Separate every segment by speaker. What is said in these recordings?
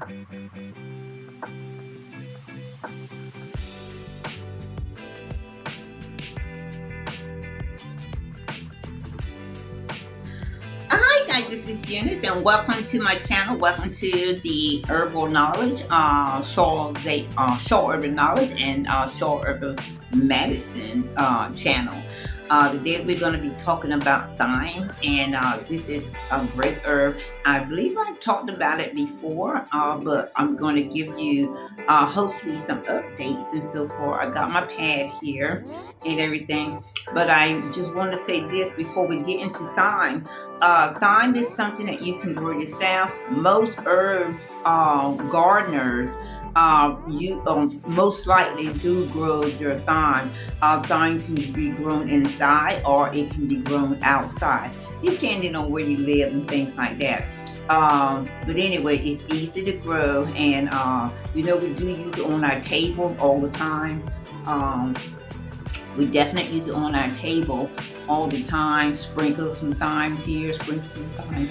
Speaker 1: Hi guys, this is Eunice and welcome to my channel. Welcome to the Herbal Knowledge, Shore Herbal Knowledge and Shore Herbal Medicine channel. Today we're going to be talking about thyme, and this is a great herb. I believe I talked about it before, but I'm going to give you hopefully some updates and so forth. I got my pad here and everything, but I just want to say this before we get into thyme. Thyme is something that you can grow yourself. Most herb gardeners, you most likely do grow your thyme. Thyme can be grown inside or it can be grown outside, depending on where you live and things like that. But anyway, it's easy to grow, and we do use it on our table all the time. We definitely use it on our table all the time. Sprinkle some thyme here, sprinkle some thyme,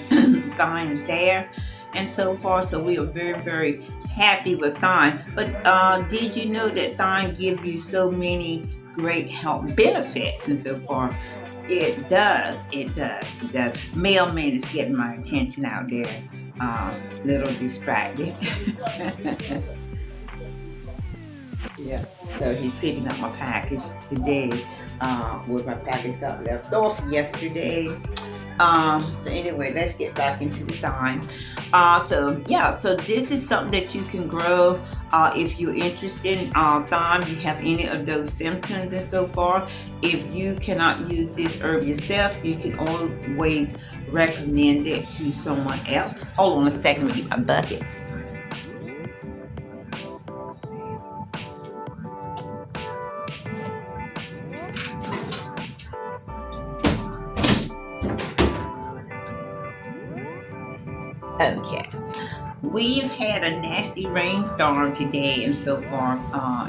Speaker 1: thyme there, and so forth. So we are very, very happy with thyme. But did you know that thyme gives you so many great health benefits and so forth? It does. It does. It does. Mailman is getting my attention out there. Little distracted. Yeah. So he's picking up my package today. Where my package got left off yesterday. So anyway, let's get back into the thyme. So this is something that you can grow. If you're interested in thyme, you have any of those symptoms and so forth. If you cannot use this herb yourself, you can always recommend it to someone else. Hold on a second, let me get my bucket. Okay. We've had a nasty rainstorm today and so far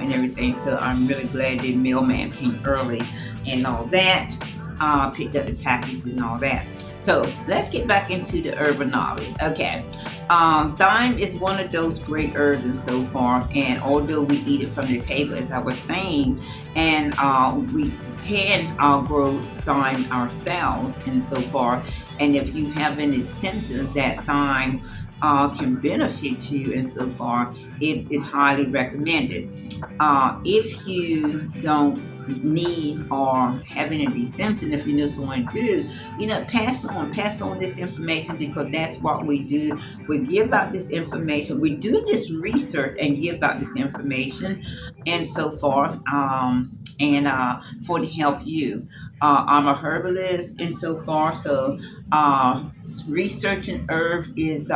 Speaker 1: and everything, so I'm really glad the mailman came early and all that, picked up the packages and all that. So let's get back into the herbal knowledge. Okay. Thyme is one of those great herbs and so far, and although we eat it from the table, as I was saying, and we can grow thyme ourselves and so far, and if you have any symptoms that thyme can benefit you and so far, it is highly recommended. If you don't need or have any of these symptoms, if you know someone do, pass on this information, because that's what we do. We give out this information, we do this research and give out this information and so forth, and for to help you. I'm a herbalist and so far, so researching herbs is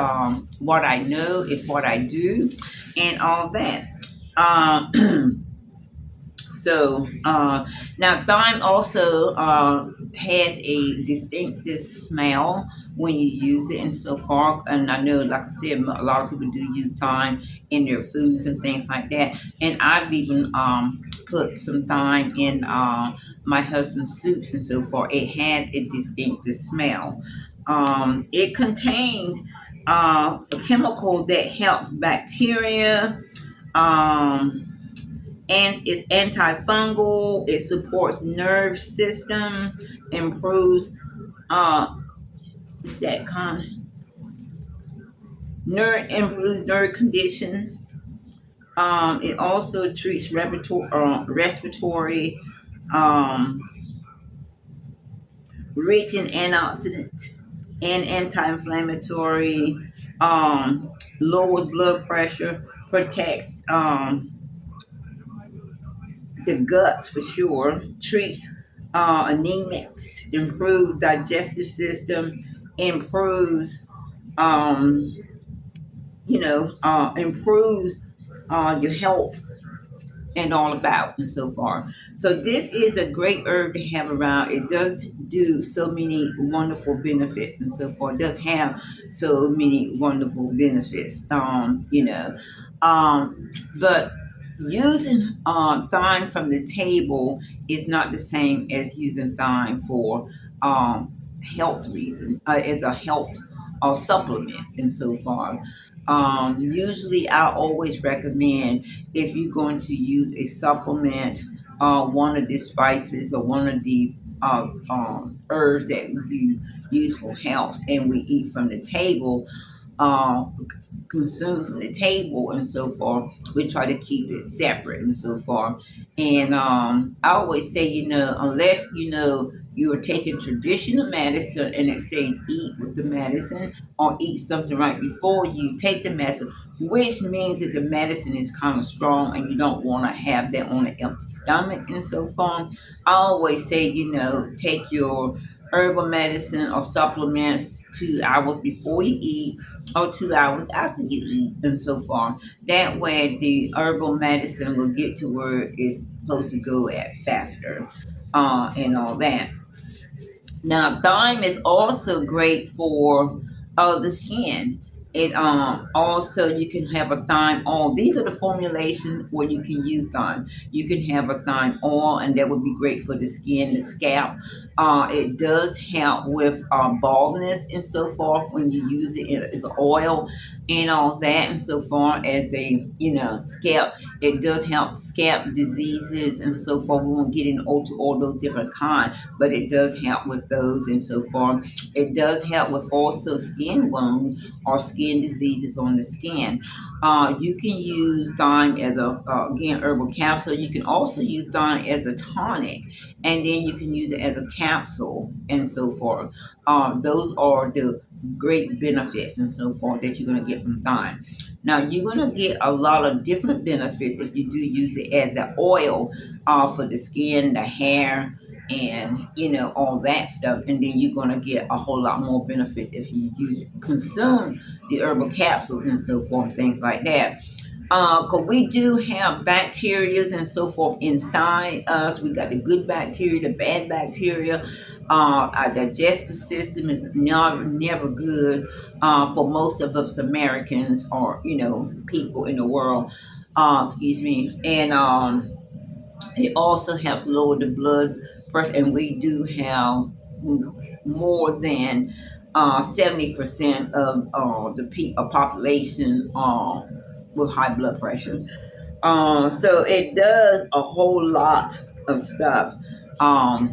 Speaker 1: what I know, is what I do, and all that. So now thyme also has a distinctive smell when you use it and so forth. And I know, like I said, a lot of people do use thyme in their foods and things like that. And I've even put some thyme in my husband's soups and so forth. It has a distinctive smell. It contains a chemical that helps bacteria. And it's antifungal. It supports nerve system, improves that improves nerve conditions. It also treats respiratory, rich in antioxidant and anti-inflammatory, lowers blood pressure, protects the guts for sure, treats anemics, improves digestive system, improves, um, improves your health and all about and so far. So this is a great herb to have around. It does do so many wonderful benefits and so forth. It does have so many wonderful benefits. But using thyme from the table is not the same as using thyme for health reasons, as a health supplement and so far. Usually, I always recommend if you're going to use a supplement, one of the spices or one of the herbs that you use for health, and we eat from the table. Uh, Consume from the table and so forth. We try to keep it separate and so forth. And I always say, unless you are taking traditional medicine and it says eat with the medicine or eat something right before you take the medicine, which means that the medicine is kind of strong and you don't want to have that on an empty stomach and so forth. I always say, take your herbal medicine or supplements 2 hours before you eat or 2 hours after you eat and so far. That way the herbal medicine will get to where it's supposed to go at faster, and all that. Now, thyme is also great for the skin. It also you can have a thyme oil. These are the formulations where you can use thyme. You can have a thyme oil, and that would be great for the skin, the scalp. It does help with baldness and so forth when you use it as an oil and all that. And so far as a scalp, it does help scalp diseases and so forth. We won't get into all those different kinds, but it does help with those and so forth. It does help with also skin wounds or skin diseases on the skin. You can use thyme as a again herbal capsule. You can also use thyme as a tonic, and then you can use it as a capsule and so forth. Those are the great benefits and so forth that you're going to get from thyme. Now you're going to get a lot of different benefits if you do use it as an oil for the skin, the hair, and all that stuff. And then you're going to get a whole lot more benefits if you consume the herbal capsules and so forth, things like that. Because we do have bacteria and so forth inside us. We got the good bacteria, the bad bacteria. Our digestive system is never good for most of us Americans or people in the world. Excuse me, and it also helps lower the blood pressure, and we do have more than 70% of the population with high blood pressure. So it does a whole lot of stuff. Um,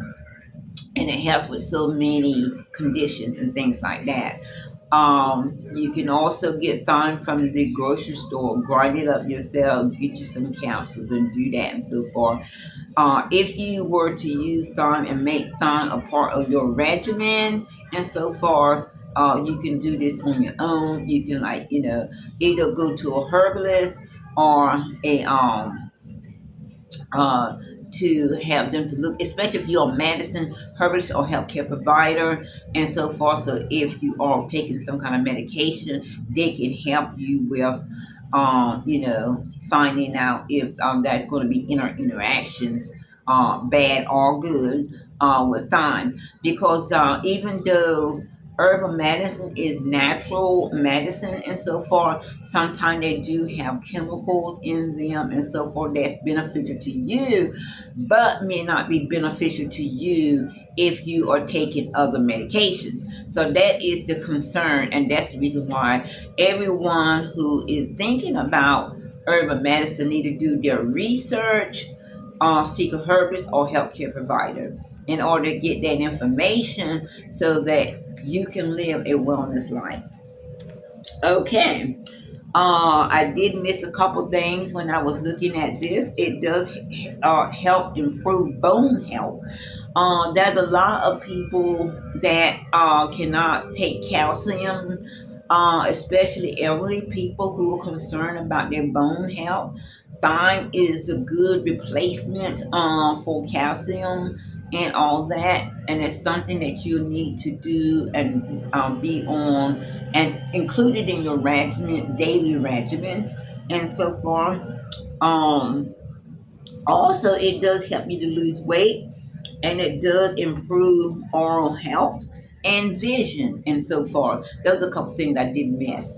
Speaker 1: and it helps with so many conditions and things like that. You can also get thyme from the grocery store, grind it up yourself, get you some capsules and do that and so forth. If you were to use thyme and make thyme a part of your regimen and so far, you can do this on your own. You can either go to a herbalist or a uh, to have them to look, especially if you're a medicine herbalist or healthcare provider and so forth. So if you are taking some kind of medication, they can help you with, finding out if that's going to be interactions, bad or good, with thyme. Because even though herbal medicine is natural medicine and so forth, sometimes they do have chemicals in them and so forth that's beneficial to you, but may not be beneficial to you if you are taking other medications. So that is the concern, and that's the reason why everyone who is thinking about herbal medicine need to do their research, seek a herbalist or healthcare provider in order to get that information so that you can live a wellness life. Okay. I did miss a couple things when I was looking at this. It does help improve bone health. There's a lot of people that cannot take calcium, especially elderly people who are concerned about their bone health. Thyme is a good replacement for calcium and all that, and it's something that you need to do and be on and included in your regimen, daily regimen, and so forth. Um, Also, it does help you to lose weight, and it does improve oral health and vision, and so forth. Those are a couple things I didn't miss.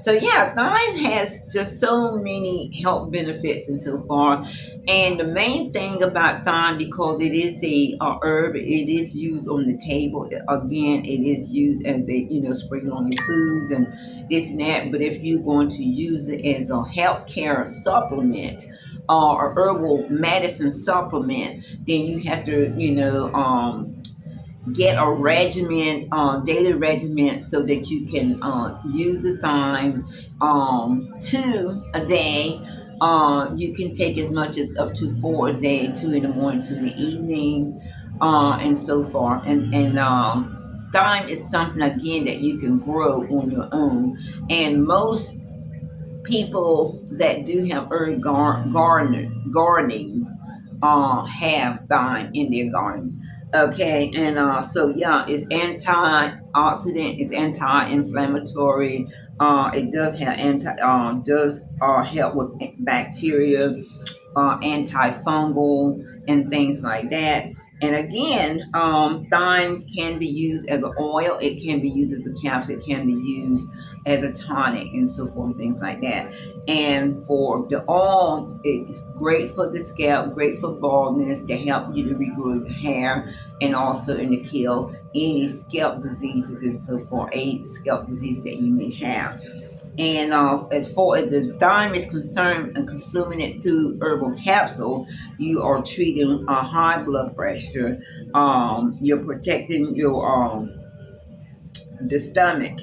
Speaker 1: So yeah, thyme has just so many health benefits and so forth. And the main thing about thyme, because it is a herb, it is used on the table. Again, it is used as a sprinkle on your foods and this and that. But if you're going to use it as a healthcare supplement or herbal medicine supplement, then you have to get a regimen, daily regimen, so that you can use the thyme 2 a day. You can take as much as up to 4 a day, 2 in the morning, 2 in the evening, and so forth. And thyme is something again that you can grow on your own. And most people that do have herb gardenings have thyme in their garden. Okay, and so yeah, it's antioxidant, it's anti-inflammatory. It does have does help with bacteria, antifungal, and things like that. And again, thyme can be used as an oil, it can be used as a capsule, it can be used as a tonic, and so forth, things like that. And for the oil, it's great for the scalp, great for baldness, to help you to regrow your hair, and also in to kill any scalp diseases and so forth, a scalp disease that you may have. And as far as the thyme is concerned, and consuming it through herbal capsule, you are treating a high blood pressure. You're protecting your the stomach,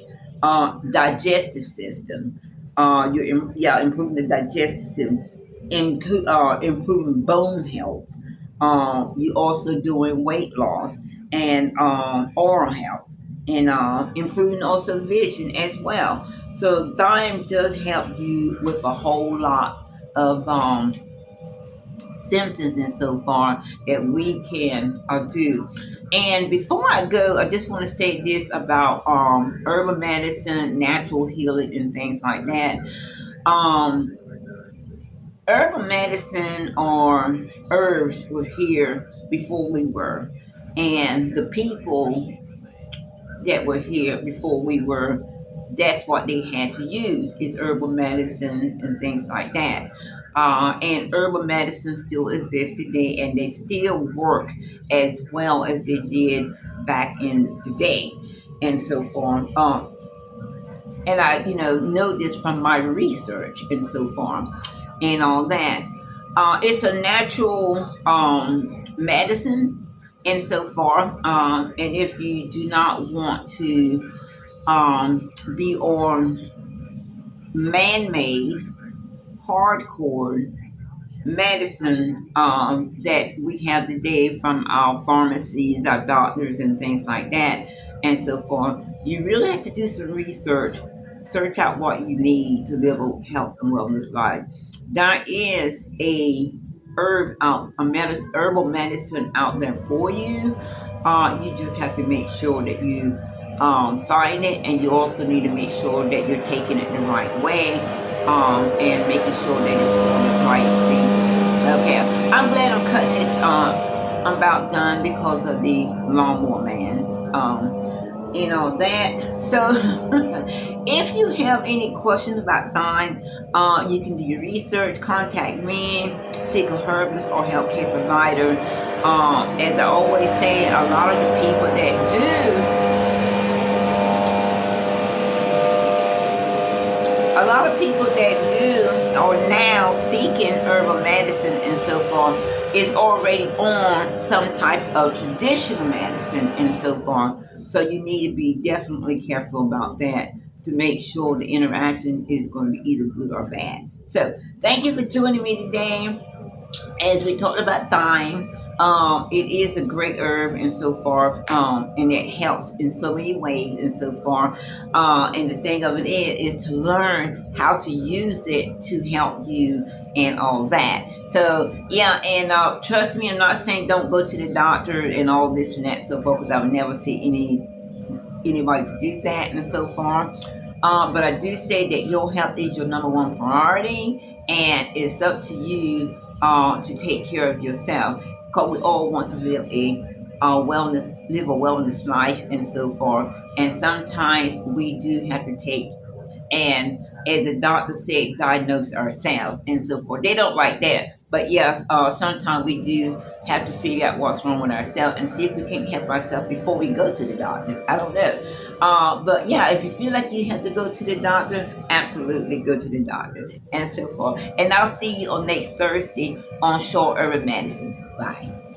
Speaker 1: digestive system. Improving the digestive system, improving bone health. You also doing weight loss and oral health, and improving also vision as well. So thyme does help you with a whole lot of symptoms and so far that we can do. And before I go, I just want to say this about herbal medicine, natural healing, and things like that. Um, Herbal medicine or herbs were here before we were, and the people that were here before we were, that's what they had to use, is herbal medicines and things like that. And herbal medicine still exists today, and they still work as well as they did back in the day, and so forth. And I, know this from my research and so forth, and all that. It's a natural medicine and so forth. And if you do not want to be on man-made, hardcore medicine that we have today from our pharmacies, our doctors, and things like that, and so forth. You really have to do some research, search out what you need to live a health and wellness life. There is a herbal medicine out there for you. You just have to make sure that you find it, and you also need to make sure that you're taking it the right way, and making sure that it's for the right reason. Okay, I'm glad I'm cutting this. I'm about done because of the lawnmower man. That. So, if you have any questions about thyme, you can do your research, contact me, seek a herbalist or healthcare provider. As I always say, a lot of the people that do, a lot of people that do are now seeking herbal medicine and so forth is already on some type of traditional medicine and so forth. So you need to be definitely careful about that to make sure the interaction is going to be either good or bad. So thank you for joining me today as we talked about thyme. It is a great herb and so forth, and it helps in so many ways and so far. And the thing of it is to learn how to use it to help you and all that. So yeah, and trust me, I'm not saying don't go to the doctor and all this and that so forth, because I would never see anybody to do that and so far. But I do say that your health is your number one priority, and it's up to you to take care of yourself, because we all want to live a live a wellness life and so forth. And sometimes we do have to take, and as the doctor said, diagnose ourselves and so forth. They don't like that. But yes, sometimes we do have to figure out what's wrong with ourselves and see if we can help ourselves before we go to the doctor. I don't know. But yeah, if you feel like you have to go to the doctor, absolutely go to the doctor and so forth. And I'll see you on next Thursday on Short Urban Medicine. Bye.